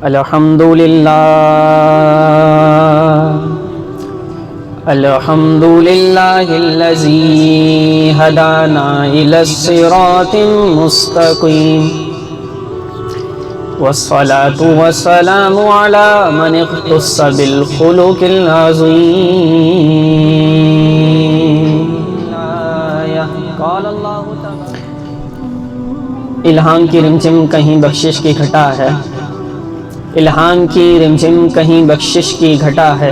الحمدللہ الحمدللہ الذی ہدانا الی الصراط المستقیم والصلاة والسلام علی من اختص بالخلق العظیم. قال اللہ تعالی الہام کی رمجم کہیں بخشش کی گھٹا ہے، الہام کی رمجم کہیں بخشش کی گھٹا ہے،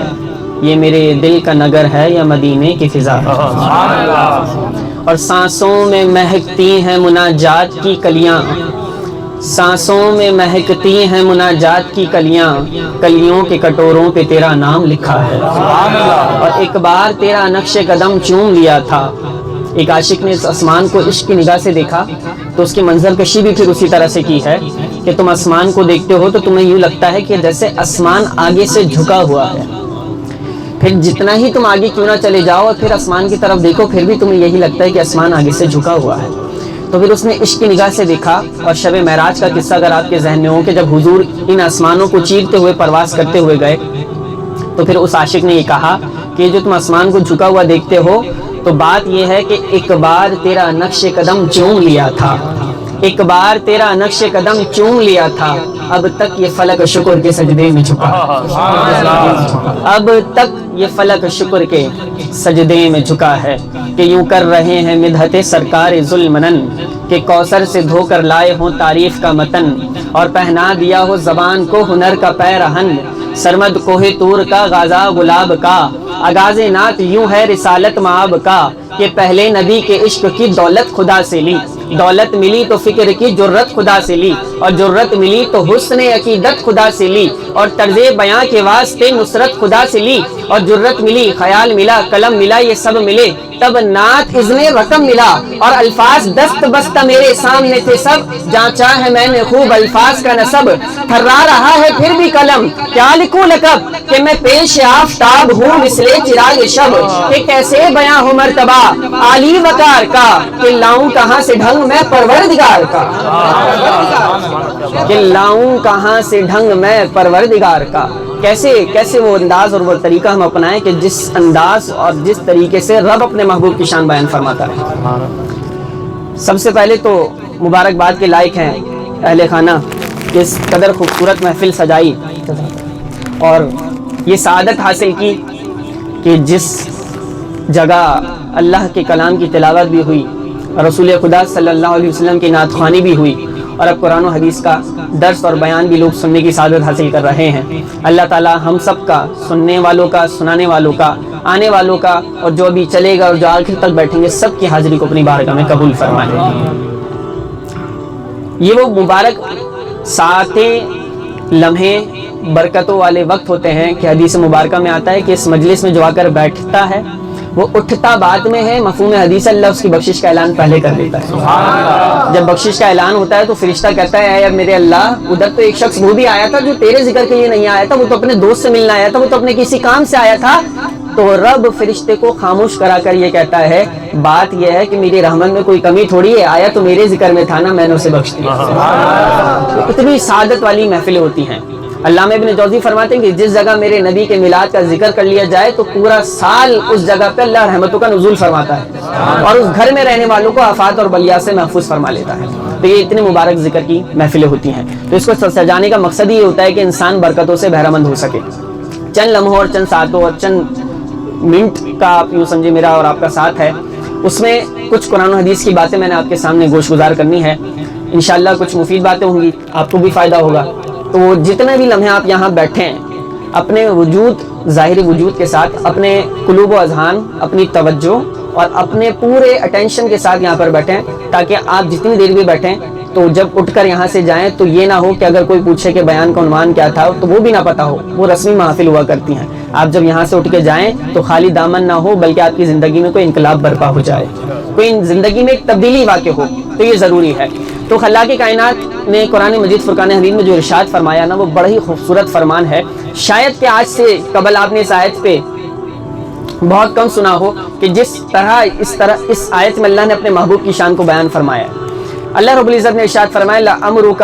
یہ میرے دل کا نگر ہے یا مدینے کی فضا ہے. اور سانسوں میں مہکتی ہیں مناجات کی کلیاں، سانسوں میں مہکتی ہیں مناجات کی کلیاں، کلیوں کے کٹوروں پہ تیرا نام لکھا ہے. اور ایک بار تیرا نقش قدم چوم لیا تھا. ایک عاشق نے اس آسمان کو عشق کی نگاہ سے دیکھا تو اس کی منظر کشی بھی پھر اسی طرح سے کی ہے کہ تم آسمان کو دیکھتے ہو تو تمہیں یوں لگتا ہے کہ جیسے آسمان آگے سے جھکا ہوا ہے. پھر جتنا ہی تم آگے کیوں نہ چلے جاؤ اور پھر آسمان کی طرف دیکھو پھر بھی تمہیں یہی لگتا ہے کہ آسمان آگے سے جھکا ہوا ہے. تو پھر اس نے عشق کی نگاہ سے دیکھا. اور شب معراج کا قصہ اگر آپ کے ذہن میں ہو کہ جب حضور ان آسمانوں کو چیرتے ہوئے پرواز کرتے ہوئے گئے تو پھر اس عاشق نے یہ کہا کہ جو تم آسمان کو جھکا ہوا دیکھتے ہو تو بات یہ ہے کہ ایک بار تیرا نقش قدم چوم لیا تھا، ایک بار تیرا نقش قدم چوم لیا تھا، اب تک یہ فلک شکر کے سجدے میں جھکا، اب تک یہ فلک شکر کے سجدے میں جھکا ہے. کہ یوں کر رہے ہیں مدحت سرکار ذوالمنن کہ کوثر سے دھو کر لائے ہوں تعریف کا متن، اور پہنا دیا ہو زبان کو ہنر کا پیرہن، سرمد کوہ طور کا غازہ گلاب کا، آغاز نعت یوں ہے رسالت مآب کا کہ پہلے نبی کے عشق کی دولت خدا سے لی، دولت ملی تو فکر کی جرت خدا سے لی، اور جرت ملی تو حسن عقیدت خدا سے لی، اور طرز بیاں کے واسطے نصرت خدا سے لی، اور جرت ملی خیال ملا قلم ملا یہ سب ملے تب نعت اذن رقم ملا، اور الفاظ دست بستہ میرے سامنے تھے سب، جانچا ہے میں نے خوب الفاظ کا نسب، تھرا رہا ہے پھر بھی قلم کیا لکھوں لقب کہ میں پیش آفتاب ہوں مثل چراغ شب، کہ کیسے بیاں ہو مرتبہ عالی وقار کا کہ لاؤں کہاں سے ڈھنگ میں پروردگار کا، کہ لاؤں کہاں سے ڈھنگ میں پروردگار کا. کیسے وہ انداز اور وہ طریقہ ہم اپنائیں کہ جس انداز اور جس طریقے سے رب اپنے محبوب کی شان بیان فرماتا ہے. سب سے پہلے تو مبارکباد کے لائق ہیں اہل خانہ کہ اس قدر خوبصورت محفل سجائی اور یہ سعادت حاصل کی کہ جس جگہ اللہ کے کلام کی تلاوت بھی ہوئی، رسول خدا صلی اللہ علیہ وسلم کی نعت خوانی بھی ہوئی، اور اب قرآن و حدیث کا درس اور بیان بھی لوگ سننے کی سعادت حاصل کر رہے ہیں. اللہ تعالی ہم سب کا، سننے والوں کا، سنانے والوں کا، آنے والوں کا، اور جو ابھی چلے گا اور جو آخر تک بیٹھیں گے سب کی حاضری کو اپنی بارگاہ میں قبول فرمائے. یہ وہ مبارک ساعتیں، لمحے، برکتوں والے وقت ہوتے ہیں کہ حدیث مبارکہ میں آتا ہے کہ اس مجلس میں جو آ کر بیٹھتا ہے وہ اٹھتا بعد میں ہے، مفہوم حدیث اللہ اس کی بخشش کا اعلان پہلے کر دیتا ہے. جب بخشش کا اعلان ہوتا ہے تو فرشتہ کہتا ہے اے میرے اللہ، ادھر تو ایک شخص وہ بھی آیا تھا جو تیرے ذکر کے لیے نہیں آیا تھا، وہ تو اپنے دوست سے ملنا آیا تھا، وہ تو اپنے کسی کام سے آیا تھا. تو رب فرشتے کو خاموش کرا کر یہ کہتا ہے بات یہ ہے کہ میری رحمت میں کوئی کمی تھوڑی ہے، آیا تو میرے ذکر میں تھا نا، میں نے اسے بخش دیا. اتنی سعادت والی محفلیں ہوتی ہیں. علامہ ابن جوزی فرماتے ہیں کہ جس جگہ میرے نبی کے میلاد کا ذکر کر لیا جائے تو پورا سال اس جگہ پہ اللہ رحمتوں کا نزول فرماتا ہے اور اس گھر میں رہنے والوں کو آفات اور بلیات سے محفوظ فرما لیتا ہے. تو یہ اتنے مبارک ذکر کی محفلیں ہوتی ہیں. تو اس کو سجانے کا مقصد یہ ہوتا ہے کہ انسان برکتوں سے بہرہ مند ہو سکے. چند لمحوں اور چند ساعتوں اور چند منٹ کا آپ یوں سمجھے میرا اور آپ کا ساتھ ہے، اس میں کچھ قرآن و حدیث کی باتیں میں نے آپ کے سامنے گوش گزار کرنی ہے. انشاءاللہ کچھ مفید باتیں ہوں گی، آپ کو بھی فائدہ ہوگا. تو جتنے بھی لمحے آپ یہاں بیٹھے ہیں اپنے وجود، ظاہری وجود کے ساتھ اپنے قلوب و اذہان، اپنی توجہ اور اپنے پورے اٹینشن کے ساتھ یہاں پر بیٹھیں، تاکہ آپ جتنی دیر بھی بیٹھیں تو جب اٹھ کر یہاں سے جائیں تو یہ نہ ہو کہ اگر کوئی پوچھے کہ بیان کا عنوان کیا تھا تو وہ بھی نہ پتہ ہو. وہ رسمی محافل ہوا کرتی ہیں. آپ جب یہاں سے اٹھ کے جائیں تو خالی دامن نہ ہو بلکہ آپ کی زندگی میں کوئی انقلاب برپا ہو جائے، کوئی زندگی میں ایک تبدیلی واقع ہو. تو یہ ضروری ہے. تو خلاق کائنات نے قرآن مجید فرقان حمید میں جو ارشاد فرمایا نا وہ بڑا ہی خوبصورت فرمان ہے. شاید کہ آج سے قبل آپ نے اس آیت پہ بہت کم سنا ہو کہ جس طرح اس آیت میں اللہ نے اپنے محبوب کی شان کو بیان فرمایا ہے. اللہ رب العزت نے ارشاد فرمایا لَأَمْرُكَ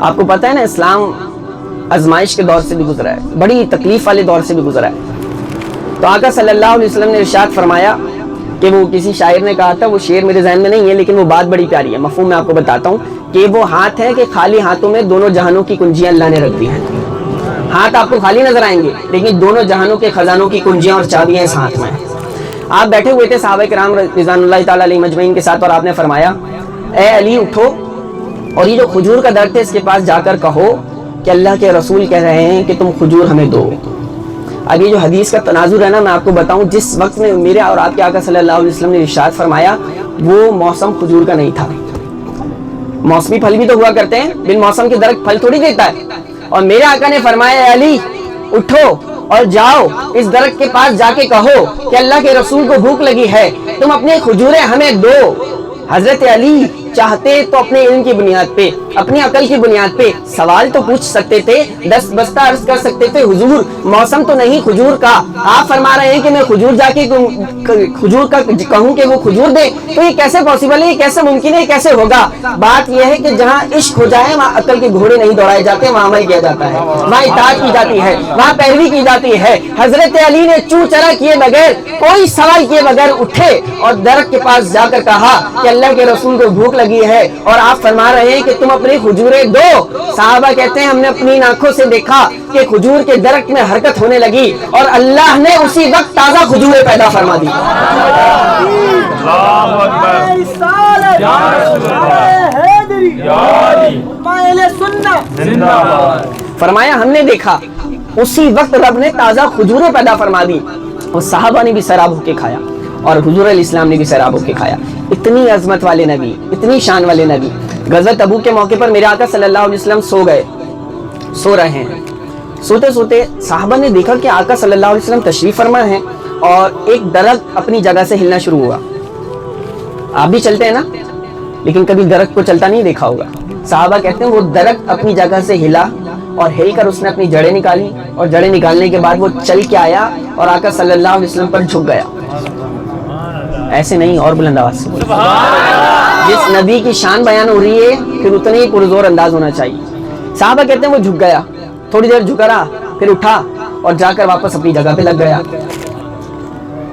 آپ کو پتہ ہے نا اسلام آزمائش کے دور سے بھی گزرا ہے, بڑی تکلیف والے دور سے بھی گزرا ہے. تو آقا صلی اللہ علیہ وسلم نے ارشاد فرمایا کہ وہ کسی شاعر نے کہا تھا, وہ شعر میرے ذہن میں نہیں ہے لیکن وہ بات بڑی پیاری ہے, مفہوم میں آپ کو بتاتا ہوں, کہ وہ ہاتھ ہے کہ خالی ہاتھوں میں دونوں جہانوں کی کنجیاں اللہ نے رکھ دی ہیں. ہاتھ آپ کو خالی نظر آئیں گے لیکن دونوں جہانوں کے خزانوں کی کنجیاں اور چابیاں اس ہاتھ میں. آپ بیٹھے ہوئے تھے صحابہ کرام رضوان اللہ تعالیٰ علیہ مجمعین کے ساتھ, اور آپ نے فرمایا اے علی اٹھو اور یہ جو کھجور کا درخت ہے اس کے پاس جا کر کہو کہ اللہ کے رسول کہہ رہے ہیں کہ تم کھجور ہمیں دو. اب یہ جو حدیث کا تناظر ہے نا, میں آپ کو بتاؤں, جس وقت میں میرے اور آپ کے آقا صلی اللہ علیہ وسلم نے ارشاد فرمایا وہ موسم کھجور کا نہیں تھا. موسمی پھل بھی تو ہوا کرتے ہیں, بن موسم کے درخت پھل تھوڑی دیتا ہے. اور میرے آقا نے فرمایا اے علی اٹھو اور جاؤ اس درخت کے پاس جا کے کہو کہ اللہ کے رسول کو بھوک لگی ہے, تم اپنے کھجوریں ہمیں دو. حضرت علی چاہتے تو اپنے علم کی بنیاد پہ, اپنی عقل کی بنیاد پہ سوال تو پوچھ سکتے تھے, دست بستہ عرض کر سکتے تھے حضور موسم تو نہیں کھجور کا, آپ فرما رہے ہیں کہ میں کھجور جا کے کھجور کا کہوں کہ وہ کھجور دے, تو یہ کیسے پاسبل ہے, یہ کیسے ممکن ہے, یہ کیسے ہوگا؟ بات یہ ہے کہ جہاں عشق ہو جائے وہاں عقل کے گھوڑے نہیں دوڑائے جاتے, وہاں عمل کیا جاتا ہے, وہاں اطاعت کی جاتی ہے, وہاں پیروی کی جاتی ہے. حضرت علی نے چوں چرا کیے بغیر, کوئی سوال کیے بغیر اٹھے اور درخت کے پاس جا کر کہا کہ اللہ کے رسول کو بھوک لگی ہے اور آپ فرما رہے ہیں کہ تم اپنی کھجوریں دو. صحابہ کہتے ہیں ہم نے اپنی آنکھوں سے دیکھا کہ کھجور کے درخت میں حرکت ہونے لگی اور اللہ نے اسی وقت تازہ کھجوریں پیدا فرما دی. فرمایا ہم نے دیکھا اسی وقت رب نے تازہ کھجوریں پیدا فرما دی, اور صحابہ نے بھی سیراب ہو کے کھایا اور حضور علیہ السلام نے بھی سیراب ہو کے کھایا. اتنی عظمت والے نبی, اتنی شان والے نبی. غزوہ تبوک کے موقع پر میرے آقا صلی اللہ علیہ وسلم سو رہے ہیں. سوتے سوتے صحابہ نے دیکھا کہ آقا صلی اللہ علیہ وسلم تشریف فرما ہیں اور ایک درخت اپنی جگہ سے ہلنا شروع ہوا. آپ بھی چلتے ہیں نا, لیکن کبھی درخت کو چلتا نہیں دیکھا ہوگا. صحابہ کہتے ہیں وہ درخت اپنی جگہ سے ہلا اور ہل کر اس نے اپنی جڑیں نکالی, اور جڑیں نکالنے کے بعد وہ چل کے آیا اور آقا صلی اللہ علیہ وسلم پر جھک گیا. ایسے نہیں, اور بلند آواز سے. جس نبی کی شان بیان ہو رہی ہے پھر اتنے ہی پرزور انداز ہونا چاہیے. صحابہ کہتے ہیں وہ جھک گیا, تھوڑی دیر جھکا رہا, پھر اٹھا اور جا کر واپس اپنی جگہ پہ لگ گیا.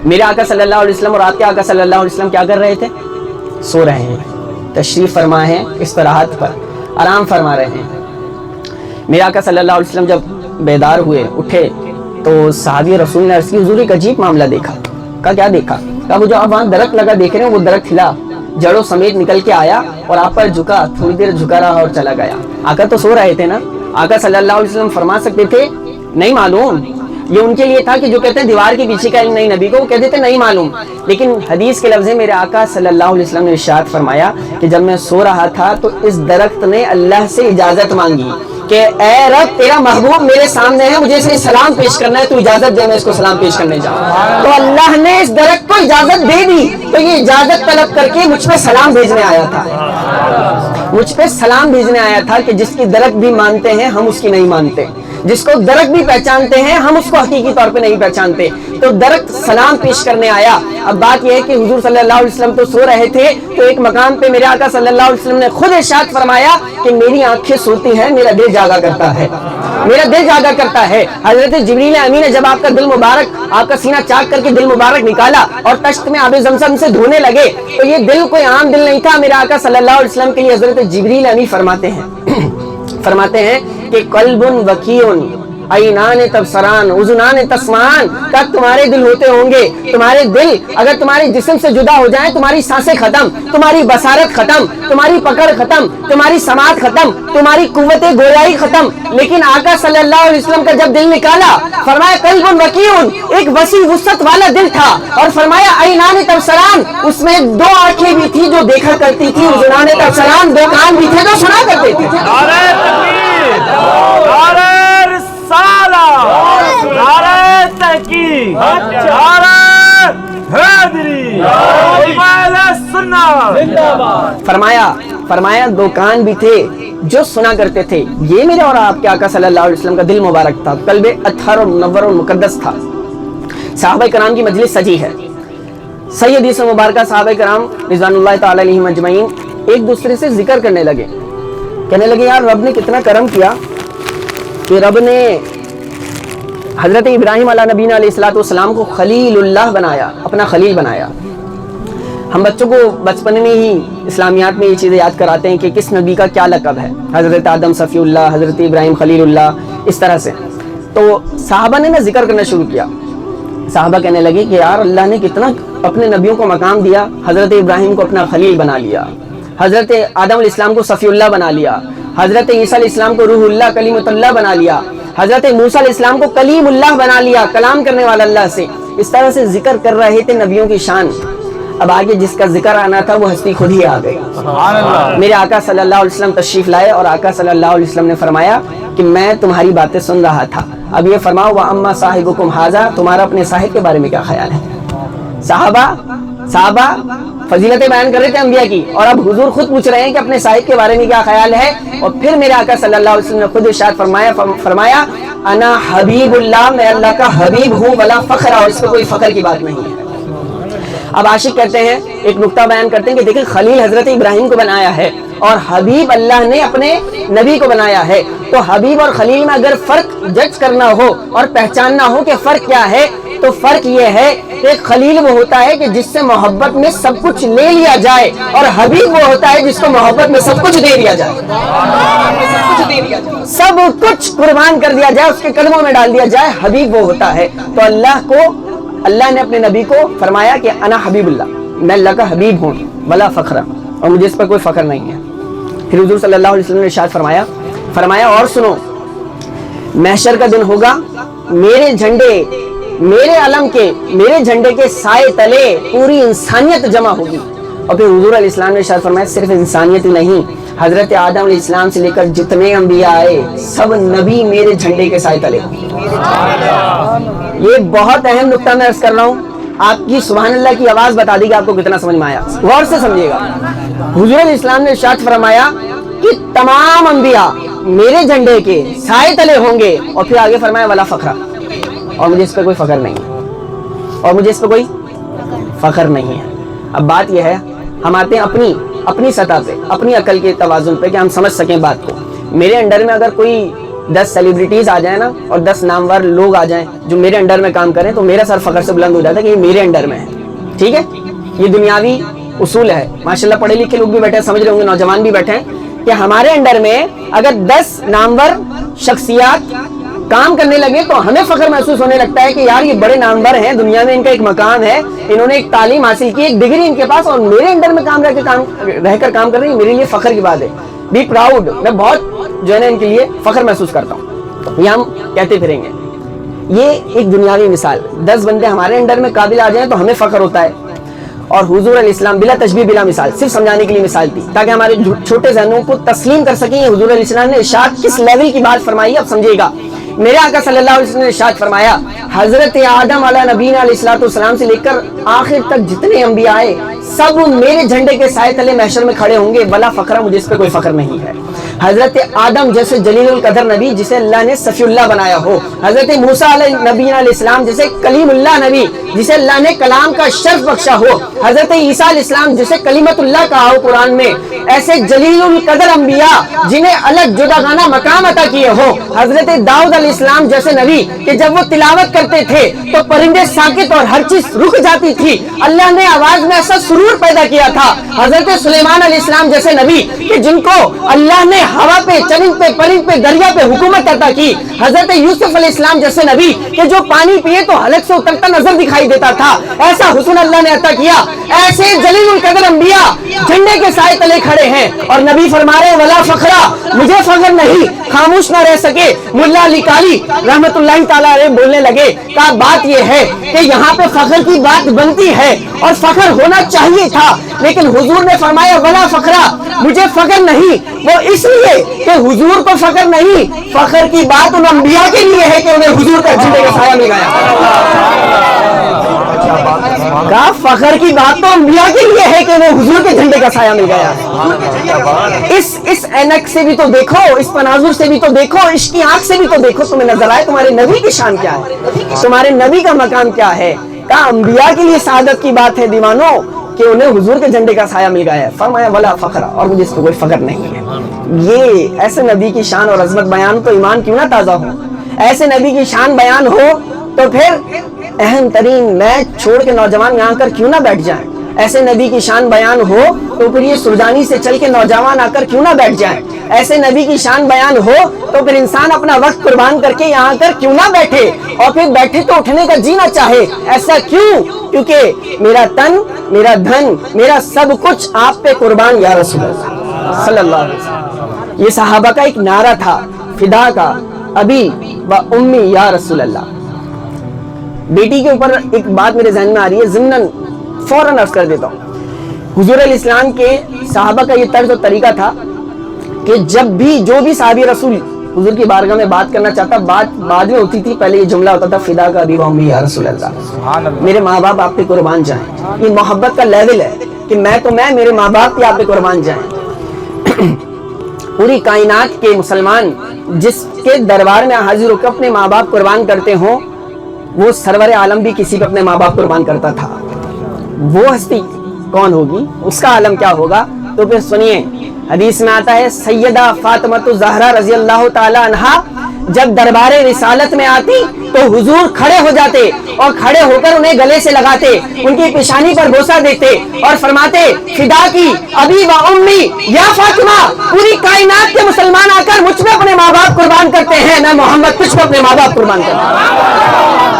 میرے آقا صلی اللہ علیہ وسلم اور آپ کے آقا صلی اللہ علیہ وسلم کیا کر رہے تھے؟ سو رہے ہیں, تشریف فرما ہے استراحت پر, آرام فرما رہے ہیں. میرے آقا صلی اللہ علیہ وسلم جب بیدار ہوئے, اٹھے, تو صحابی رسول نے عرض کی حضور ایک عجیب معاملہ دیکھا. کہا کیا دیکھا؟ کہا وہ جو آپ وہاں درخت لگا دیکھ رہے ہیں وہ درخت ہلا, جڑوں سمیت نکل کے آیا اور آپ پر جھکا, تھوڑی دیر جھکا رہا اور چلا گیا. آقا تو سو رہے تھے نا. آقا صلی اللہ علیہ وسلم فرما سکتے تھے نہیں معلوم, یہ ان کے لیے تھا کہ جو کہتے ہیں دیوار کے پیچھے کا علم نہیں نبی کو, وہ کہتے تھے نہیں معلوم. لیکن حدیث کے لفظ میرے آقا صلی اللہ علیہ وسلم نے ارشاد فرمایا کہ جب میں سو رہا تھا تو اس درخت نے اللہ سے اجازت مانگی کہ اے رب تیرا محبوب میرے سامنے ہے, مجھے اسے سلام پیش کرنا ہے, تو اجازت دے میں اس کو سلام پیش کرنے جاؤں. تو اللہ نے اس درخت کو اجازت دے دی, تو یہ اجازت طلب کر کے مجھ پہ سلام بھیجنے آیا تھا. مجھ پہ سلام بھیجنے آیا تھا کہ جس کی درخت بھی مانتے ہیں ہم اس کی نہیں مانتے, جس کو درخت بھی پہچانتے ہیں ہم اس کو حقیقی طور پہ نہیں پہچانتے. تو درخت سلام پیش کرنے آیا. اب بات یہ ہے کہ حضور صلی اللہ علیہ وسلم تو سو رہے تھے, تو ایک مقام پہ میرے آقا صلی اللہ علیہ وسلم نے خود ارشاد فرمایا کہ میری آنکھیں سوتی ہیں, میرا دل جاگا کرتا ہے, میرا دل جاگا کرتا ہے. حضرت جبریل امین نے جب آپ کا دل مبارک, آپ کا سینہ چاک کر کے دل مبارک نکالا اور تشت میں آب زمزم سے دھونے لگے, تو یہ دل کوئی عام دل نہیں تھا. میرے آقا صلی اللہ علیہ وسلم کے لیے حضرت جبریل امین فرماتے ہیں کہ قلب وکیون عینان تبصران اذنان تسمعان. کا تمہارے دل ہوتے ہوں گے, تمہارے دل اگر تمہارے جسم سے جدا ہو جائیں, تمہاری سانسیں ختم, تمہاری بصارت ختم, تمہاری پکڑ ختم, تمہاری سماعت ختم, تمہاری قوت گویائی ختم. لیکن آقا صلی اللہ علیہ وسلم کا جب دل نکالا, فرمایا قلب وکیون, ایک وسیع وسعت والا دل تھا, اور فرمایا عینان تبصران, اس میں دو آنکھیں بھی تھی جو دیکھا کرتی تھی, اذنان تبصران, دو کان بھی تھے جو سنا کرتے تھے. فرمایا دو کان بھی تھے جو سنا کرتے تھے. یہ میرے اور آپ کے آقا صلی اللہ علیہ وسلم کا دل مبارک تھا, قلب اطہر اور منور اور مقدس تھا. صحابہ کرام کی مجلس سجی ہے, صحیح حدیث مبارکہ صحابہ کرام رضوان اللہ تعالی علیہم اجمعین ایک دوسرے سے ذکر کرنے لگے. کہنے لگے یار رب نے کتنا کرم کیا کہ رب نے حضرت ابراہیم علیہ نبینا علیہ الصلوۃ والسلام کو خلیل اللہ بنایا، اپنا خلیل بنایا۔ ہم بچوں کو بچپن میں ہی اسلامیات میں یہ چیزیں یاد کراتے ہیں کہ کس نبی کا کیا لقب ہے، حضرت آدم صفی اللہ، حضرت ابراہیم خلیل اللہ، اس طرح سے۔ تو صحابہ نے نا ذکر کرنا شروع کیا، صحابہ کہنے لگے کہ یار اللہ نے کتنا اپنے نبیوں کو مقام دیا، حضرت ابراہیم کو اپنا خلیل بنا لیا، حضرت آدم علیہ السلام کو صفی اللہ بنا لیا، حضرت عیسیٰ علیہ السلام کو روح اللہ کلیمۃ اللہ بنا لیا، حضرت موسیٰ علیہ السلام کو کلیم اللہ بنا لیا، کلام کرنے والا اللہ سے۔ اس طرح سے ذکر کر رہے تھے نبیوں کی شان۔ اب آگے جس کا ذکر آنا تھا وہ ہستی خود ہی آ گئی۔ میرے آقا صلی اللہ علیہ وسلم تشریف لائے اور آقا صلی اللہ علیہ وسلم نے فرمایا کہ میں تمہاری باتیں سن رہا تھا، اب یہ فرماؤ وَأَمَّا صَاحِبُكُمْ هَذَا، تمہارا اپنے صاحب کے بارے میں کیا خیال ہے؟ صحابہ فضیلتیں بیان کر رہے تھے انبیاء کی، اور اب حضور خود پوچھ رہے ہیں کہ اپنے صاحب کے بارے میں کیا خیال ہے۔ اور پھر میرے آقا صلی اللہ علیہ وسلم نے خود ارشاد فرمایا انا حبیب اللہ، میں اللہ کا حبیب ہوں، ولا فخر، اور اس پہ کوئی فخر کی بات نہیں ہے۔ اب عاشق کہتے ہیں، ایک نقطہ بیان کرتے ہیں کہ دیکھیں خلیل حضرت ابراہیم کو بنایا ہے اور حبیب اللہ نے اپنے نبی کو بنایا ہے، تو حبیب اور خلیل میں اگر فرق جج کرنا ہو اور پہچاننا ہو کہ فرق کیا ہے، تو فرق یہ ہے کہ خلیل وہ ہوتا ہے کہ جس سے محبت میں سب کچھ لے لیا جائے، اور حبیب وہ ہوتا ہے جس کو محبت میں سب کچھ دے دیا جائے، سب کچھ قربان کر دیا جائے، اس کے قدموں میں ڈال دیا جائے، حبیب وہ ہوتا ہے۔ تو اللہ نے اپنے نبی کو فرمایا کہ انا حبیب اللہ، میں اللہ کا حبیب ہوں، ولا فخر، اور مجھے اس پر کوئی فخر نہیں ہے۔ پھر حضور صلی اللہ علیہ وسلم نے ارشاد فرمایا اور سنو، محشر کا دن ہوگا، میرے علم کے، میرے جھنڈے کے سائے تلے پوری انسانیت جمع ہوگی۔ اور پھر حضور علیہ السلام نے ارشاد فرمایا صرف انسانیت ہی نہیں، حضرت آدم علیہ السلام سے لے کر جتنے انبیاء آئے سب نبی میرے جھنڈے کے سائے تلے۔ یہ بہت اہم نقطہ میں عرض کر رہا ہوں، آپ کی سبحان اللہ کی آواز بتا دی کہ آپ کو کتنا سمجھ میں آیا، غور سے سمجھیے گا۔ حضور علیہ السلام نے ارشاد فرمایا کہ تمام انبیاء میرے جھنڈے کے سائے تلے ہوں گے، اور پھر آگے فرمایا ولا فخر، اور مجھے اس پہ کوئی فخر نہیں ہے، اب بات یہ ہے، ہم آتے ہیں اپنی سطح پہ، اپنی عقل کے توازن پہ کہ ہم سمجھ سکیں بات کو۔ میرے انڈر میں اگر کوئی 10 سیلیبریٹیز آ جائیں نا، اور 10 نامور لوگ آ جائیں جو میرے انڈر میں کام کریں، تو میرا سر فخر سے بلند ہو جاتا ہے کہ یہ میرے انڈر میں ہے، ٹھیک ہے؟ یہ دنیاوی اصول ہے، ماشاءاللہ پڑھے لکھے لوگ بھی بیٹھے ہیں، سمجھ رہے ہوں گے، نوجوان بھی بیٹھے ہیں، کہ ہمارے انڈر میں اگر 10 نامور شخصیات کام کرنے لگے تو ہمیں فخر محسوس ہونے لگتا ہے کہ یار یہ بڑے نامور ہیں، دنیا میں ان کا ایک مقام ہے، انہوں نے ایک تعلیم حاصل کی، ایک ڈگری ان کے پاس، اور میرے انڈر میں رہ کر کام کر رہے ہیں، میرے لیے فخر کی بات ہے۔ بی پراؤڈ، میں بہت جو ہے نا ان کے لیے فخر محسوس کرتا ہوں، یہ ہم کہتے پھریں گے۔ یہ ایک دنیاوی مثال، 10 بندے ہمارے انڈر میں قابل آ جائیں تو ہمیں فخر ہوتا ہے، اور حضور علیہ السلام بلا تشبیہ بلا مثال، صرف سمجھانے کے لیے مثال تھی تاکہ ہمارے چھوٹے ذہنوں کو تسلیم کر سکیں حضور علیہ السلام نے ارشاد کس لیول کی بات فرمائی ہے، اب سمجھیے گا۔ میرے آقا صلی اللہ علیہ وسلم نے ارشاد فرمایا حضرت آدم علیہ نبینا علیہ الصلوۃ والسلام سے لے کر آخر تک جتنے انبیاء آئے سب میرے جھنڈے کے سائے تلے محشر میں کھڑے ہوں گے، بلا فخر، مجھے اس پہ کوئی فخر نہیں ہے۔ حضرت آدم جیسے جلیل القدر نبی جسے اللہ نے صفی اللہ بنایا ہو، حضرت موسیٰ علیہ نبینا علیہ السلام جیسے کلیم اللہ نبی جسے اللہ نے کلام کا شرف بخشا ہو، حضرت عیسیٰ علیہ السلام جسے کلیمت اللہ کہا ہو قرآن میں، ایسے جلیل القدر انبیاء جنہیں الگ جداگانہ مقام عطا کیے ہو، حضرت داؤد علیہ السلام جیسے نبی کہ جب وہ تلاوت کرتے تھے تو پرندے ساکت اور ہر چیز رک جاتی تھی، اللہ نے آواز میں ایسا سرور پیدا کیا تھا، حضرت سلیمان علیہ السلام جیسے نبی کہ جن کو اللہ نے ہوا پہ، چرند پہ، پرند پہ، دریا پہ حکومت عطا کی، حضرت یوسف علیہ السلام جیسے نبی کہ جو پانی پیے تو حلق سے اترتا نظر دکھائی دیتا تھا، ایسا حسن اللہ نے عطا کیا۔ ایسے جلیل القدر انبیاء جھنڈے کے سائے تلے کھڑے ہیں، اور نبی فرما رہے ولا فخرا، مجھے فخر نہیں، خاموش نہ رہ سکے۔ ملا علی قاری رحمت اللہ تعالیٰ علیہ بولنے لگے، کہا بات یہ ہے کہ یہاں پہ فخر کی بات بنتی ہے اور فخر ہونا چاہیے تھا، لیکن حضور نے فرمایا ولا فخرا، مجھے فخر نہیں، وہ اس لیے کہ حضور کو فخر نہیں، فخر کی بات ان انبیاء کے لیے ہے کہ انہیں حضور کا جھنڈے کا سایہ مل گیا۔ کہا فخر کی بات تو انبیاء کے لیے ہے کہ انہیں حضور کے جھنڈے کا سایہ مل گیا۔ اس اینک سے بھی تو دیکھو، اس تناظر سے بھی تو دیکھو، عشق کی آنکھ سے بھی تو دیکھو، تمہیں نظر آئے تمہارے نبی کی شان کیا ہے، تمہارے نبی کا مقام کیا ہے۔ کہا انبیاء کے لیے سعادت کی بات ہے دیوانوں، کہ انہیں حضور کے جھنڈے کا سایہ مل گیا ہے. فرمایا ولا فخر, اور مجھے اس پہ کوئی فخر نہیں ہے. یہ ایسے نبی کی شان اور عظمت بیان تو ایمان کیوں نہ تازہ ہو. ایسے نبی کی شان بیان ہو تو پھر اہم ترین میچ چھوڑ کے نوجوان یہاں کر کیوں نہ بیٹھ جائیں. ایسے نبی کی شان بیان ہو تو پھر یہ سرجانی سے چل کے نوجوان آ کر کیوں نہ بیٹھ جائیں. ایسے نبی کی شان بیان ہو تو پھر انسان اپنا وقت قربان کر کے یہاں کر کیوں نہ بیٹھے, اور پھر بیٹھے تو اٹھنے کا جینا چاہے. ایسا کیوں؟ کیونکہ میرا تن, میرا دھن, میرا سب کچھ آپ پہ قربان یا رسول اللہ صلی اللہ علیہ وسلم. یہ صحابہ کا ایک نعرہ تھا, فدا کا ابی و امی یا رسول اللہ. بیٹی کے اوپر ایک بات میرے ذہن میں آ رہی ہے, ضمناً فوراً عرض کر دیتا ہوں. حضور علیہ السلام کے صحابہ کا یہ طرز و طریقہ تھا کہ جب بھی جو بھی صحابی رسول حضور کی بارگاہ میں بات کرنا چاہتا, بات بعد میں ہوتی تھی, پہلے یہ جملہ ہوتا تھا فدا کا ابی و امی یا رسول اللہ. میرے ماں باپ آپ پہ قربان جائیں. یہ محبت کا لیول ہے کہ میں تو میں, میرے ماں باپ بھی آپ پہ قربان جائیں. پوری کائنات کے مسلمان جس کے دربار میں حاضر ہو کے اپنے ماں باپ قربان کرتے ہوں, وہ سرور عالم بھی کسی پہ اپنے ماں باپ قربان کرتا تھا. وہ ہستی کون ہوگی, اس کا عالم کیا ہوگا؟ تو پھر سنیے, حدیث میں آتا ہے سیدہ فاطمہ الزہرا رضی اللہ تعالی عنہا جب دربار رسالت میں آتی تو حضور کھڑے ہو جاتے اور کھڑے ہو کر انہیں گلے سے لگاتے, ان کی پیشانی پر بوسہ دیتے اور فرماتے فدا کی ابی و امی یا فاطمہ, پوری کائنات کے مسلمان آ کر مجھ پہ اپنے ماں باپ قربان کرتے ہیں, میں محمد تجھ پہ اپنے ماں باپ قربان کرتا ہوں.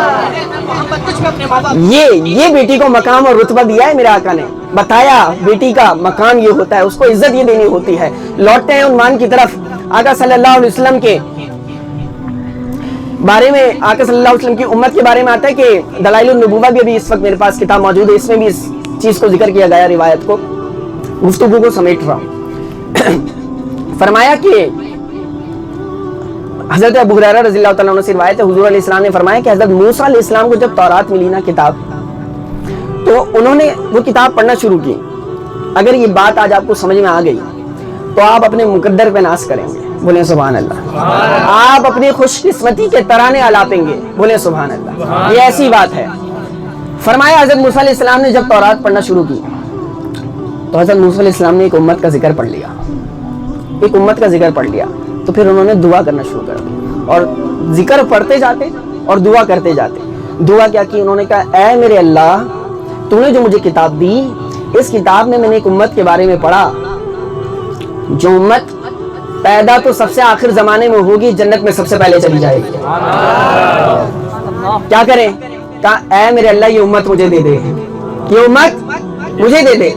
یہ بیٹی کو مقام اور رتبہ دیا ہے میرے آقا نے, بتایا بیٹی کا مقام یہ ہوتا ہے, اس کو عزت یہ دینی ہوتی ہے. لوٹتے ہیں عنوان کی طرف. آقا صلی اللہ علیہ وسلم کے بارے میں, آقا صلی اللہ علیہ وسلم کی امت کے بارے میں آتا ہے کہ دلائل النبوہ بھی ابھی اس وقت میرے پاس کتاب موجود ہے, اس میں بھی اس چیز کو ذکر کیا گیا, روایت کو, گفتگو کو سمیٹ رہا ہوں. فرمایا کہ حضرت ابو ہریرہ رضی اللہ تعالیٰ عنہ سے روایت ہے, حضور علیہ السلام نے فرمایا کہ حضرت موسیٰ علیہ السلام کو جب تورات ملی نا کتاب, تو انہوں نے وہ کتاب پڑھنا شروع کی. اگر یہ بات آج آپ کو سمجھ میں آ گئی تو آپ اپنے مقدر پہ ناز کریں گے, بولیں سبحان اللہ. آپ اپنی خوش قسمتی کے ترانے الاپیں گے, بولیں سبحان اللہ. یہ ایسی بات ہے. فرمایا حضرت موسیٰ علیہ السلام نے جب تورات پڑھنا شروع کی تو حضرت موسیٰ علیہ السلام نے ایک امت کا ذکر پڑھ لیا, ایک امت کا ذکر پڑھ لیا. تو پھر انہوں نے دعا کرنا شروع کر دی اور ذکر پڑھتے جاتے اور دعا کرتے جاتے. دعا کیا کی؟ انہوں نے کہا اے میرے اللہ, تو نے جو مجھے کتاب دی, اس کتاب میں نے ایک امت کے بارے میں پڑھا جو امت پیدا تو سب سے آخر زمانے میں ہوگی, جنت میں سب سے پہلے چلی جائے گی. کیا کریں؟ کہا اے میرے اللہ یہ امت مجھے دے دے, یہ امت مجھے دے دے.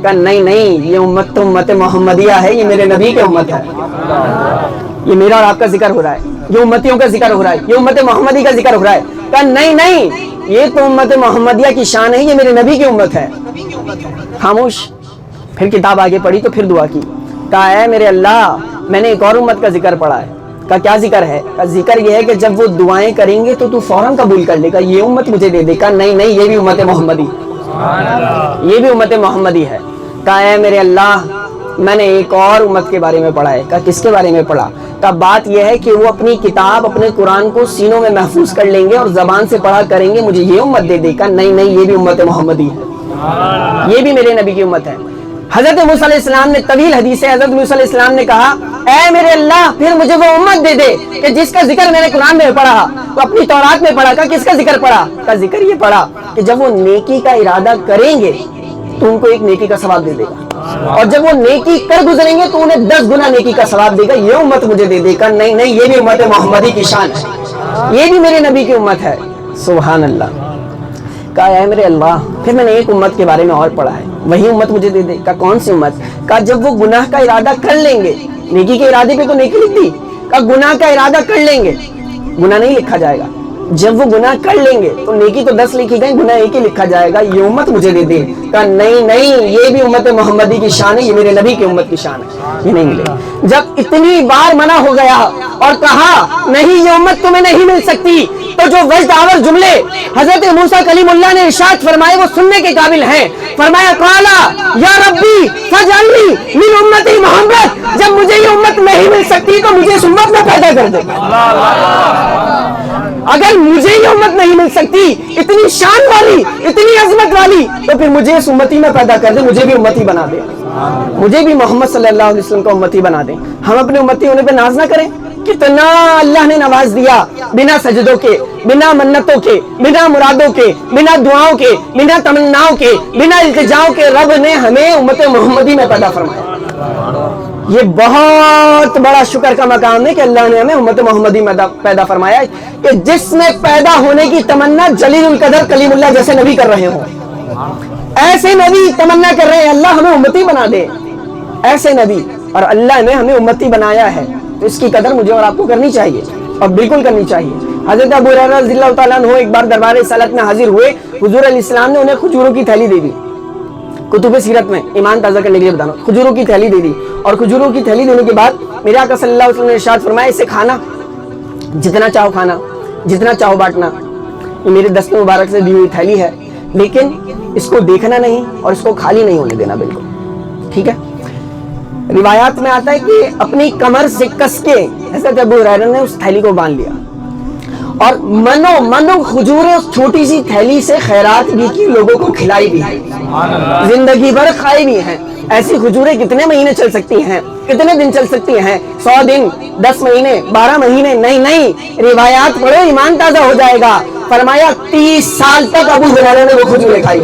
کہا نہیں, یہ امت تو امت محمدیہ ہے, یہ میرے نبی کی امت ہے. یہ میرا اور آپ کا ذکر ہو رہا ہے, یہ امتیوں کا ذکر ہو رہا ہے, یہ امت محمدی کا ذکر ہو رہا ہے. کہا نہیں, یہ تو امت محمدیہ کی شان ہے, یہ میرے نبی کی امت ہے. خاموش. پھر کتاب آگے پڑھی تو پھر دعا کی. کہا اے میرے اللہ میں نے ایک اور امت کا ذکر پڑھا ہے. کہا کیا ذکر ہے؟ کہا ذکر یہ ہے کہ جب وہ دعائیں کریں گے تو فوراً قبول کر لے گا, یہ امت مجھے دے دے. کہا نہیں, یہ بھی امت محمدی, یہ بھی امت محمدی ہے. کہا اے میرے اللہ میں نے ایک اور امت کے بارے میں پڑھا ہے. کہا کس کے بارے میں پڑھا؟ کہا بات یہ ہے کہ وہ اپنی کتاب اپنے قرآن کو سینوں میں محفوظ کر لیں گے اور زبان سے پڑھا کریں گے, مجھے یہ امت دے دے. کہا نہیں, یہ بھی امت محمدی ہے, یہ بھی میرے نبی کی امت ہے. حضرت موسیٰ علیہ السلام نے, طویل حدیث ہے, حضرت موسیٰ علیہ السلام نے کہا اے میرے اللہ پھر مجھے وہ امت دے دے کہ جس کا ذکر میں نے قرآن میں پڑھا, تو اپنی تورات میں پڑھا. کہا کس کا ذکر پڑھا؟ کہا ذکر یہ پڑھا کہ جب وہ نیکی کا ارادہ کریں گے تو ان کو ایک نیکی کا ثواب دے دے گا, اور جب وہ نیکی کر گزریں گے تو انہیں 10 گنا نیکی کا ثواب دے گا. یہ امت مجھے دے دے. کہا نہیں, یہ بھی امت محمدی کی شان ہے, یہ بھی میرے نبی کی امت ہے. سبحان اللہ. کہا اے میرے اللہ پھر میں نے ایک امت کے بارے میں اور پڑھا ہے, وہی امت مجھے دے دے. کہا کون سی امت؟ کہا جب وہ گناہ کا ارادہ کر لیں گے, نیکی کے ارادے پہ تو نیکی لکھ دی, کہا گناہ کا ارادہ کر لیں گے, گناہ نہیں لکھا جائے گا. جب وہ گناہ کر لیں گے تو نیکی تو 10 لکھی گئی, گناہ ایک ہی لکھا جائے گا. یہ امت مجھے دے دے. کہا نہیں, یہ بھی امت محمدی کی شان ہے, یہ میرے نبی کی امت کی شان ہے, یہ نہیں ملے. جب اتنی بار منع ہو گیا اور کہا نہیں یہ امت تمہیں نہیں مل سکتی, تو جو وجد آور جملے حضرت موسیٰ کلیم اللہ نے ارشاد فرمائے وہ سننے کے قابل ہیں. فرمایا قالا یا ربی فجعلنی من امتی محمد, جب مجھے یہ امت نہیں مل سکتی تو مجھے اس امت میں پیدا کر دے. اگر مجھے یہ امت نہیں مل سکتی اتنی شان والی, اتنی عظمت والی, تو پھر مجھے اس امتی میں پیدا کر دے, مجھے بھی امتی بنا دے, مجھے بھی محمد صلی اللہ علیہ وسلم کا امتی بنا دے. ہم اپنے امتی ہونے پہ ناز نہ کریں. کتنا اللہ نے نواز دیا, بنا سجدوں کے, بنا منتوں کے, بنا مرادوں کے, بنا دعاؤں کے, بنا تمناؤں کے, بنا التجاؤں کے رب نے ہمیں امت محمدی میں پیدا فرمایا. یہ بہت بڑا شکر کا مقام ہے کہ اللہ نے ہمیں امت محمدی میں پیدا فرمایا, کہ جس میں پیدا ہونے کی تمنا جلیل القدر کلیم اللہ جیسے نبی کر رہے ہوں. ایسے نبی تمنا کر رہے ہیں اللہ ہمیں امتی بنا دے, ایسے نبی, اور اللہ نے ہمیں امتی بنایا ہے. تو اس کی قدر مجھے اور آپ کو کرنی چاہیے, اور بالکل کرنی چاہیے. حضرت ابو ہریرہ رضی اللہ تعالیٰ عنہ ایک بار دربار رسالت میں حاضر ہوئے, حضور علیہ السلام نے انہیں کھجوروں کی تھیلی دے دی. کتب سیرت میں ایمان تازہ کرنے کے لیے بتانا, کھجوروں کی تھیلی دے دی, اور کھجوروں کی تھیلی دینے کے بعد میرے آقا صلی اللہ علیہ وسلم نے ارشاد فرمایا, اسے کھانا, جتنا چاہو کھانا, جتنا چاہو بانٹنا. یہ میرے دست مبارک سے دی ہوئی تھیلی ہے, لیکن اس کو دیکھنا نہیں اور اس کو خالی نہیں ہونے دینا بالکل, ٹھیک ہے. روایات میں آتا ہے کہ اپنی کمر سے کس کے حضرت ابو ہریرہ نے اس تھیلی کو باندھ لیا, اور منو کھجوریں اس چھوٹی سی تھیلی سے خیرات بھی کی, لوگوں کو کھلائی بھی ہے, زندگی بھر کھائی بھی ہیں. ایسی کھجوریں کتنے مہینے چل سکتی ہیں, کتنے دن چل سکتی ہیں, 100 دن, 10 مہینے, 12 مہینے, نہیں, روایات پڑھو ایمان تازہ ہو جائے گا. فرمایا 30 سال تک ابو ہریرہ نے وہ کھجوریں کھائی,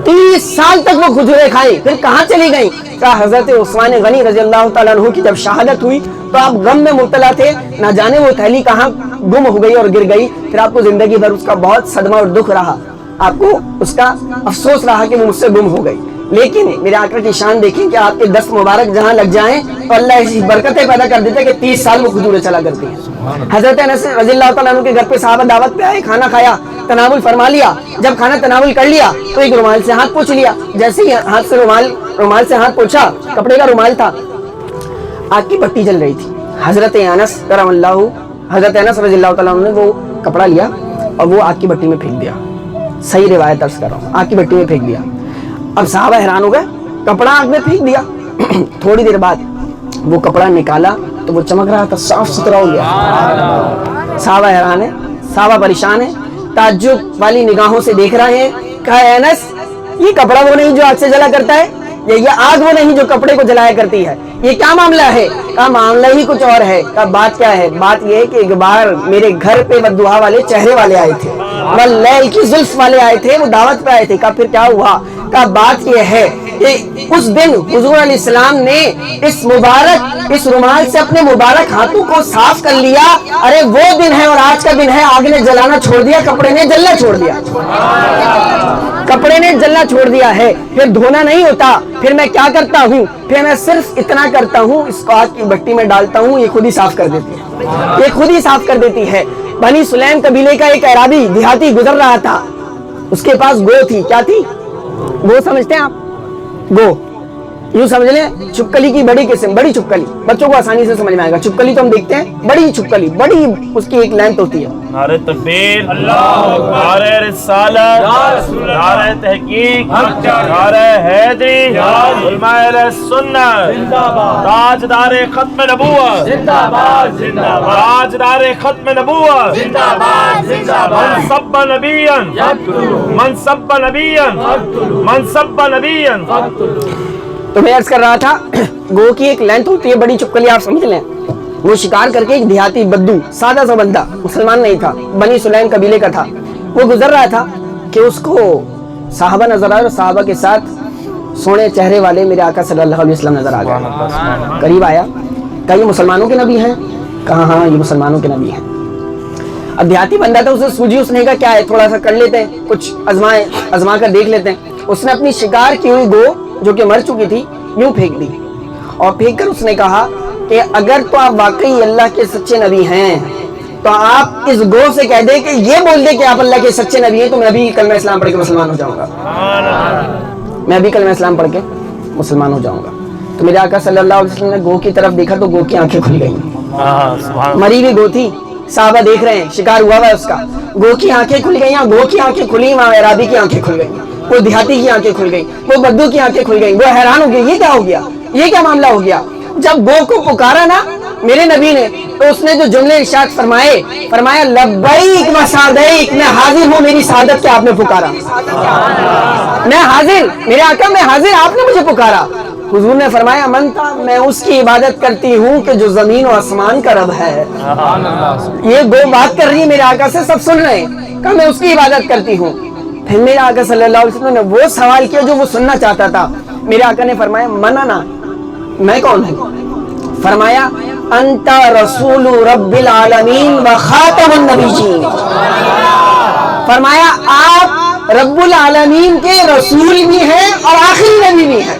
30 سال تک وہ کھجوریں کھائی. پھر کہاں چلی گئیں؟ کہا حضرت عثمان غنی رضی اللہ تعالیٰ عنہ کی جب شہادت ہوئی تو آپ غم میں مبتلا تھے, نہ جانے وہ تھیلی کہاں گم ہو گئی اور گر گئی. پھر آپ کو زندگی بھر اس کا بہت صدمہ اور دکھ رہا, آپ کو اس کا افسوس رہا کہ وہ مجھ سے گم ہو گئی. لیکن میرے آقا کی شان دیکھیں کہ آپ کے دست مبارک جہاں لگ جائیں تو اللہ ایسی برکتیں پیدا کر دیتا ہے کہ 30 سال وہ کھجوریں چلا کرتی ہیں. حضرت انس رضی اللہ تعالیٰ عنہ کے گھر پہ صحابہ دعوت پہ آئے, کھانا کھایا, تناول فرما لیا. جب کھانا تناول کر لیا تو ایک رومال سے ہاتھ پوچھ لیا. جیسے ہی ہاتھ سے رومال سے ہاتھ پوچھا, کپڑے کا رومال تھا, آگ کی پٹی جل رہی تھی. حضرت انس رضی اللہ تعالیٰ عنہ نے وہ کپڑا لیا اور وہ آگ کی بٹی میں پھینک دیا. صحیح روایت عرض کر رہا ہوں, آگ کی بٹی میں پھینک دیا. اب صحابہ حیران ہو گئے, کپڑا آگ میں پھینک دیا. تھوڑی دیر بعد وہ کپڑا نکالا تو وہ چمک رہا تھا, صاف ستھرا ہو گیا. صحابہ حیران ہیں, صحابہ پریشان ہیں, تعجب والی نگاہوں سے دیکھ رہے ہیں. کہا انس, یہ کپڑا وہ نہیں جو آگ سے جلا کرتا ہے, یہ آگ وہ نہیں جو کپڑے کو جلایا کرتی ہے, یہ کیا معاملہ ہے؟ کہا معاملہ ہی کچھ اور ہے. کہا بات کیا ہے؟ بات یہ ہے کہ ایک بار میرے گھر پہ بددعا والے چہرے والے آئے تھے, واللیل کی زلف والے آئے تھے, وہ دعوت پہ آئے تھے. کہا پھر کیا ہوا؟ کہا بات یہ ہے کہ اس دن حضور علیہ السلام نے اس رومال سے اپنے مبارک ہاتھوں کو صاف کر لیا. ارے وہ دن ہے اور آج کا دن ہے, آگ نے جلانا چھوڑ دیا, کپڑے نے جلنا چھوڑ دیا, کپڑے نے جلنا چھوڑ دیا ہے. پھر دھونا نہیں ہوتا. پھر میں کیا کرتا ہوں؟ پھر میں صرف اتنا کرتا ہوں, اس کو آگ کی بٹی میں ڈالتا ہوں, یہ خود ہی صاف کر دیتی ہے, یہ خود ہی صاف کر دیتی ہے. بنی سلیم قبیلے کا ایک اعرابی دیہاتی گزر رہا تھا, اس کے پاس گو تھی. کیا تھی؟ گو سمجھتے ہیں آپ؟ گو یوں سمجھ لیں, چھپکلی کی بڑی قسم, بڑی چھپکلی, بچوں کو آسانی سے سمجھ میں آئے گا. چھپکلی تو ہم دیکھتے ہیں, بڑی چھپکلی, بڑی اس کی ایک لینتھ ہوتی ہے. نعرہ تکبیر, نعرہ رسالت, نعرہ تحقیق, نعرہ حیدری, علماء اہل سنت, تاجدار ختم نبوت, تاجدار ختم نبوت, من سب نبیا, من سب نبیا, من سب نبیا. تو میں عرض کر رہا تھا, گو کی ایک لینتھ ہوتی ہے, بڑی چھپکلی آپ سمجھ لیں. وہ شکار کر کے ایک دیہاتی بدو, سادہ سا بندہ, مسلمان نہیں تھا, بنی سلیم قبیلے کا تھا, وہ گزر رہا تھا کہ اس کو صحابہ نظر آئے, اور صحابہ کے ساتھ سونے چہرے والے میرے آقا صلی اللہ علیہ وسلم نظر آ گئے. قریب آیا, کہا یہ مسلمانوں کے نبی ہیں؟ کہا ہاں یہ مسلمانوں کے نبی ہیں. اب دیہاتی بندہ تھا, اسے سوجی, اس نے کہا کیا ہے, تھوڑا سا کر لیتے ہیں, کچھ آزما کر دیکھ لیتے ہیں. اس نے اپنی شکار کی ہوئی گو جو کہ مر چکی تھی یوں پھینک دی, اور پھینک کر اس نے کہا کہ اگر تو آپ واقعی اللہ کے سچے نبی ہیں تو آپ اس گو سے کہہ دیں کہ یہ بول دے کہ آپ اللہ کے سچے نبی ہیں, تو میں بھی کلمہ اسلام پڑھ کے مسلمان ہو جاؤں گا, میں بھی کلمہ اسلام پڑھ کے مسلمان ہو جاؤں گا. تو میرے آقا صلی اللہ علیہ وسلم نے گو کی طرف دیکھا تو گو کی آنکھیں کھل گئیں. مری ہوئی گو تھی, صحابہ دیکھ رہے ہیں, شکار ہوا ہوا ہے اس کا. گو کی آنکھیں کھل گئی, گو کی آنکھیں کھلی, وہاں اعرابی کی آنکھیں کھل گئی, وہ دیہاتی کی آنکھیں کھل گئی, وہ بدو کی آنکھیں کھل گئی. وہ حیران ہو گئی, یہ کیا ہو گیا, یہ کیا معاملہ ہو گیا. جب گو کو پکارا نا, میرے نبی نے، تو اس نے جو جملے ارشاد فرمائے، فرمایا لبیک و سعدیک، میں حاضر ہوں میری سعادت کے آپ نے پکارا، میں حاضر، میرے آقا میں حاضر، آپ نے مجھے پکارا۔ حضور نے فرمایا من تھا، میں اس کی عبادت کرتی ہوں کہ جو زمین و آسمان کا رب ہے۔ یہ دو بات کر رہی ہے میرے آقا سے، سب سن رہے ہیں کہ میں اس کی عبادت کرتی ہوں۔ پھر میرے آقا صلی اللہ علیہ وسلم نے وہ سوال کیا جو وہ سننا چاہتا تھا۔ میرے آقا نے فرمایا مننا، میں کون ہوں؟ فرمایا انت رسول رب العالمین و خاتم النبیین، فرمایا آپ رب العالمین کے رسول بھی ہیں اور آخری نبی بھی ہیں۔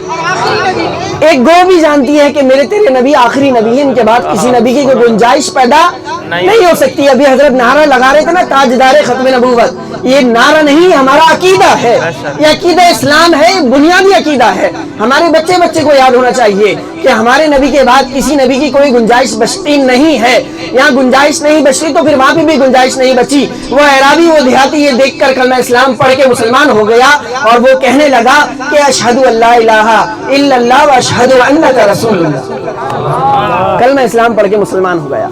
ایک گو بھی جانتی ہے کہ میرے تیرے نبی آخری نبی ہیں، ان کے بعد کسی نبی کی کوئی گنجائش پیدا نہیں ہو سکتی۔ ابھی حضرت نعرہ لگا رہے تھے نا تاجدار ختم نبوت، یہ نعرہ نہیں، ہمارا عقیدہ ہے، یہ عقیدہ اسلام ہے، بنیادی عقیدہ ہے۔ ہمارے بچے کو یاد ہونا چاہیے کہ ہمارے نبی کے بعد کسی نبی کی کوئی گنجائش بچتی نہیں ہے۔ یہاں گنجائش نہیں بچتی تو پھر وہاں پہ بھی گنجائش نہیں بچی۔ وہ اعرابی، وہ دیہاتی یہ دیکھ کر کلمہ اسلام پڑھ کے مسلمان ہو گیا اور وہ کہنے لگا کہ اشہدو ان لا الہ الا اللہ و اشہدو انک رسول اللہ، کلمہ اسلام پڑھ کے مسلمان ہو گیا۔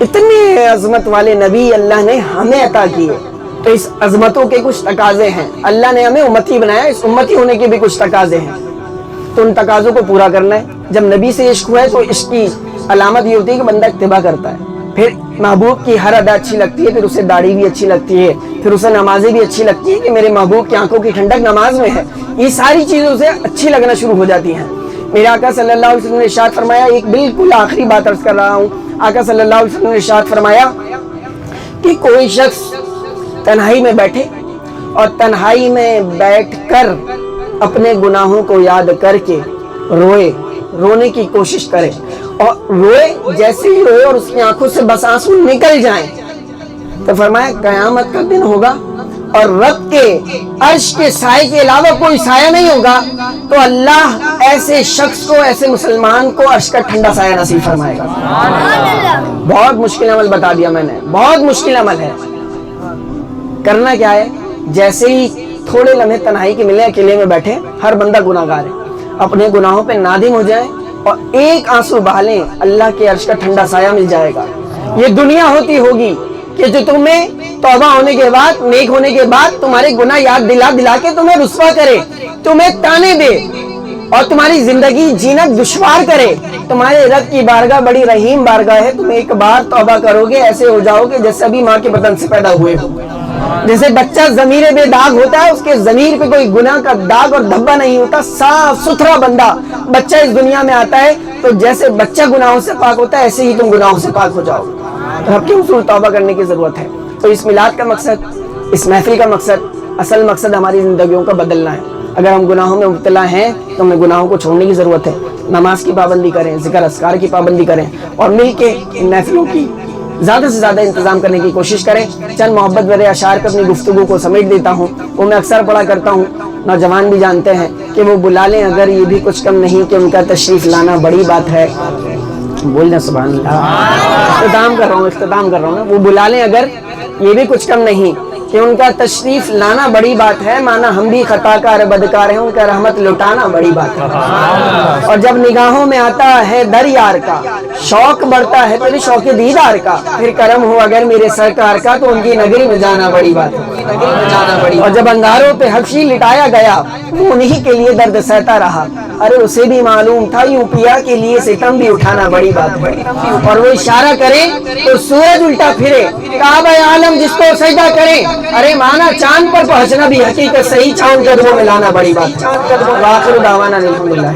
اتنے عظمت والے نبی اللہ نے ہمیں عطا کیے، تو اس عظمتوں کے کچھ تقاضے ہیں۔ اللہ نے ہمیں امتی بنایا، اس امتی ہونے کے بھی کچھ تقاضے ہیں، تو ان تقاضوں کو پورا کرنا ہے۔ جب نبی سے عشق ہوا ہے تو عشق کی علامت یہ ہوتی ہے کہ بندہ اتباع کرتا ہے، پھر محبوب کی ہر ادا اچھی لگتی ہے، پھر اسے داڑھی بھی اچھی لگتی ہے، پھر اسے نمازیں بھی اچھی لگتی ہے کہ میرے محبوب کی آنکھوں کی ٹھنڈک نماز میں ہے۔ یہ ساری چیزیں اسے اچھی لگنا شروع ہو جاتی ہیں۔ میرے آقا صلی اللہ علیہ وسلم نے ارشاد فرمایا، ایک بالکل آخری بات عرض کر رہا ہوں، آقا صلی اللہ علیہ وسلم نے ارشاد فرمایا کہ کوئی شخص تنہائی میں بیٹھے اور تنہائی میں بیٹھ کر اپنے گناہوں کو یاد کر کے روئے، رونے کی کوشش کرے، اور روئے، جیسے ہی روئے اور اس کی آنکھوں سے بس آنسو نکل جائیں، تو فرمایا قیامت کا دن ہوگا اور رب کے عرش کے سائے کے علاوہ کوئی سایہ نہیں ہوگا، تو اللہ ایسے شخص کو، ایسے مسلمان کو عرش کا ٹھنڈا سایہ نصیب فرمائے گا۔ بہت مشکل عمل بتا دیا میں نے، بہت مشکل عمل ہے۔ کرنا کیا ہے؟ جیسے ہی تھوڑے لمحے تنہائی کے ملے، اکیلے میں بیٹھے، ہر بندہ گناہگار ہے، اپنے گناہوں پہ نادم ہو جائیں اور ایک آنسو بہا لیں، اللہ کے عرش کا ٹھنڈا سایہ مل جائے گا۔ یہ دنیا ہوتی ہوگی کہ جو تمہیں توبہ ہونے کے بعد، نیک ہونے کے بعد تمہارے گناہ یاد دلا دلا کے تمہیں رسوا کرے، تمہیں تانے دے اور تمہاری زندگی جینا دشوار کرے۔ تمہارے رب کی بارگاہ بڑی رحیم بارگاہ ہے، تم ایک بار توبہ کرو گے ایسے ہو جاؤ گے جیسے ابھی ماں کے بدن سے پیدا ہوئے ہو۔ جیسے بچہ ضمیر بے داغ ہوتا ہے، اس کے ضمیر پہ کوئی گناہ کا داغ اور دھبا نہیں ہوتا، صاف ستھرا بندہ بچہ اس دنیا میں آتا ہے، تو جیسے بچہ گناہوں سے پاک ہوتا ہے ایسے ہی تم گناہوں سے پاک ہو جاؤ۔ رب کے حضور توبہ کرنے کی ضرورت ہے۔ تو اس میلاد کا مقصد، اس محفل کا مقصد، اصل مقصد ہماری زندگیوں کا بدلنا ہے۔ اگر ہم گناہوں میں مبتلا ہیں تو ہمیں گناہوں کو چھوڑنے کی ضرورت ہے، نماز کی پابندی کریں، ذکر اذکار کی پابندی کریں، اور مل کے ان محفلوں کی زیادہ سے زیادہ انتظام کرنے کی کوشش کریں۔ چند محبت بھرے اشعار پہ اپنی گفتگو کو سمیٹ دیتا ہوں، وہ میں اکثر پڑھا کرتا ہوں، نوجوان بھی جانتے ہیں کہ وہ بلا لیں اگر یہ بھی کچھ کم نہیں کہ ان کا تشریف لانا بڑی بات ہے۔ بولنا سبحان اللہ، اختتام کر رہا ہوں نا، وہ بلا لیں اگر یہ بھی کچھ کم نہیں کہ ان کا تشریف لانا بڑی بات ہے، مانا ہم بھی خطا کار بدکار ہیں، ان کا رحمت لٹانا بڑی بات ہے۔ اور جب نگاہوں میں آتا ہے در یار کا، شوق بڑھتا ہے تیرے شوق دیدار کا، پھر کرم ہو اگر میرے سرکار کا تو ان کی نگری میں جانا بڑی بات ہے۔ اور جب انگاروں پہ حبشی لٹایا گیا وہ انہی کے لیے درد سہتا رہا، ارے اسے بھی معلوم تھا یوں پیا کے لیے ستم بھی اٹھانا بڑی بات ہے۔ اور وہ اشارہ کرے تو سورج الٹا پھرے، کعبہ عالم جس کو سجدہ کرے، ارے مانا چاند پر پہنچنا بھی حقیقت صحیح، چاند قدموں میں لانا بڑی بات ہے۔ وآخر دعوانا الحمدللہ۔